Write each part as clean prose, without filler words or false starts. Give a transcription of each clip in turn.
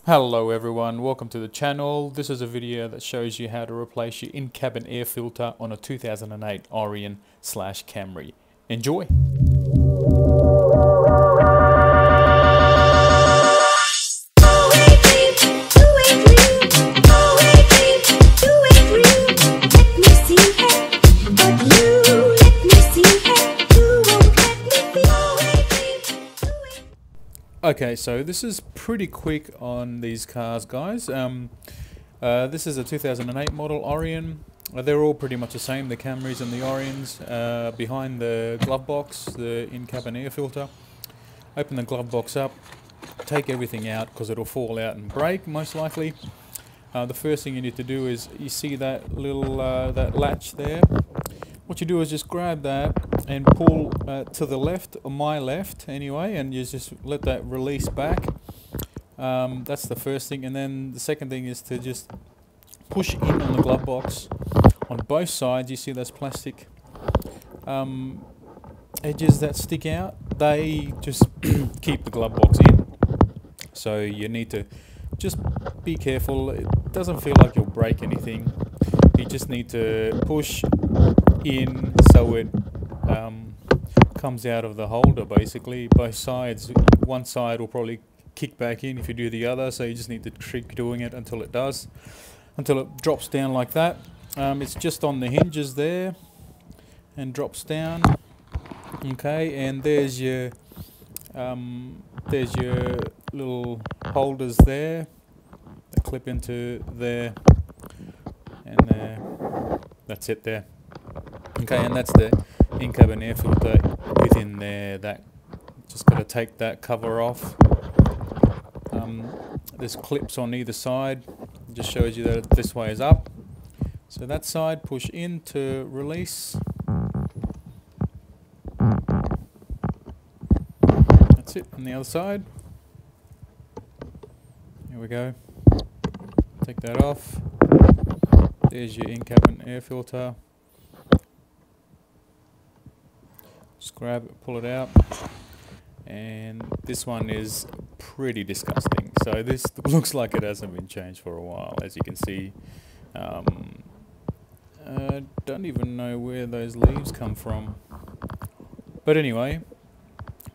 Hello everyone, welcome to the channel. This is a video that shows you how to replace your in-cabin air filter on a 2008 Aurion / Camry. Enjoy! Okay, so this is pretty quick on these cars, guys. This is a 2008 model Aurion. They're all pretty much the same, the Camrys and the Aurions. Behind the glove box, the in-cabin air filter. Open the glove box up, take everything out because it'll fall out and break, most likely. The first thing you need to do is, you see that little that latch there? What you do is just grab that and pull to the left, or my left anyway, and you just let that release back. That's the first thing, and then the second thing is to just push in on the glove box on both sides. You see those plastic edges that stick out? They just keep the glove box in. So you need to just be careful. It doesn't feel like you'll break anything. You just need to push in so it comes out of the holder, basically. Both sides. One side will probably kick back in if you do the other, so you just need to keep doing it until it does, until it drops down like that. It's just on the hinges there and drops down. Okay, and there's your little holders there that clip into there and there. That's it there. Okay, and that's the in-cabin air filter within there. That just got to take that cover off. There's clips on either side. It just shows you that this way is up. So that side, push in to release. That's it. On the other side. Here we go. Take that off. There's your in-cabin air filter. Just grab it, pull it out. And this one is pretty disgusting. So this looks like it hasn't been changed for a while, as you can see. I don't even know where those leaves come from. But anyway,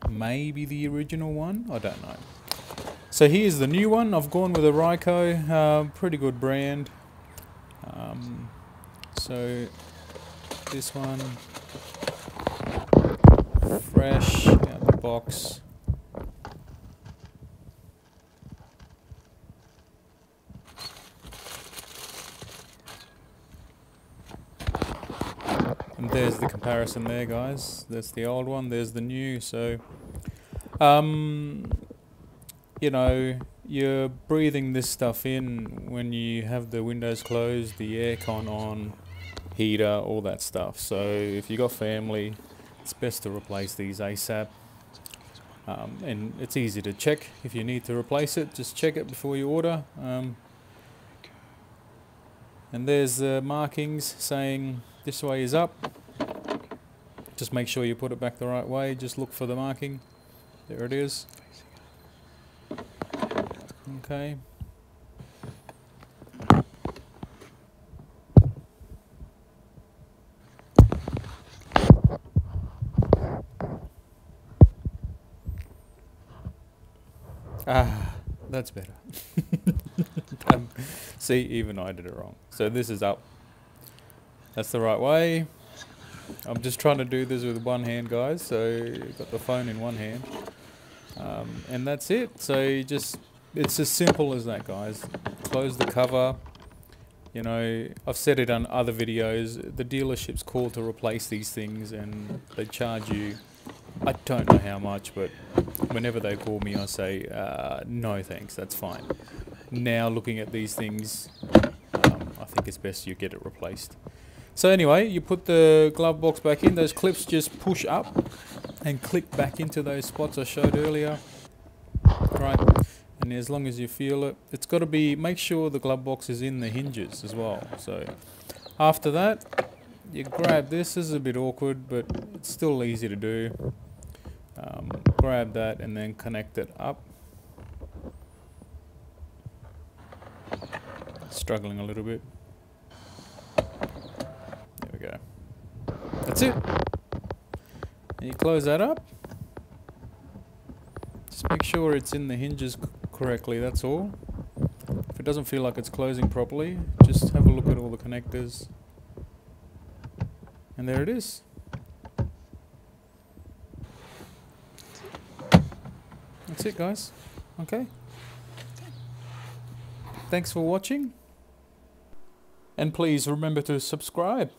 maybe the original one? I don't know. So here's the new one. I've gone with a Ryco, pretty good brand. So this one, fresh out the box. And there's the comparison there, guys. That's the old one, there's the new. So you know, you're breathing this stuff in when you have the windows closed, the aircon on, heater, all that stuff. So if you got family, it's best to replace these ASAP. And it's easy to check. If you need to replace it, just check it before you order. And there's the markings saying this way is up. Just make sure you put it back the right way. Just look for the marking. There it is. Okay. Ah, that's better. See, even I did it wrong. So this is up. That's the right way. I'm just trying to do this with one hand, guys. So you've got the phone in one hand. And that's it. So you just, it's as simple as that, guys. Close the cover. You know, I've said it on other videos. The dealership's called to replace these things and they charge you, I don't know how much, but whenever they call me, I say, no thanks, that's fine. Now looking at these things, I think it's best you get it replaced. So anyway, you put the glove box back in. Those clips just push up and click back into those spots I showed earlier. Right, and as long as you feel it, it's got to be, make sure the glove box is in the hinges as well. So after that, you grab this. This is a bit awkward, but it's still easy to do. Grab that and then connect it up. struggling a little bit. There we go. That's it. And you close that up. Just make sure it's in the hinges correctly, that's all. If it doesn't feel like it's closing properly, just have a look at all the connectors. And there it is. That's it, guys. Okay. Thanks for watching. And please remember to subscribe.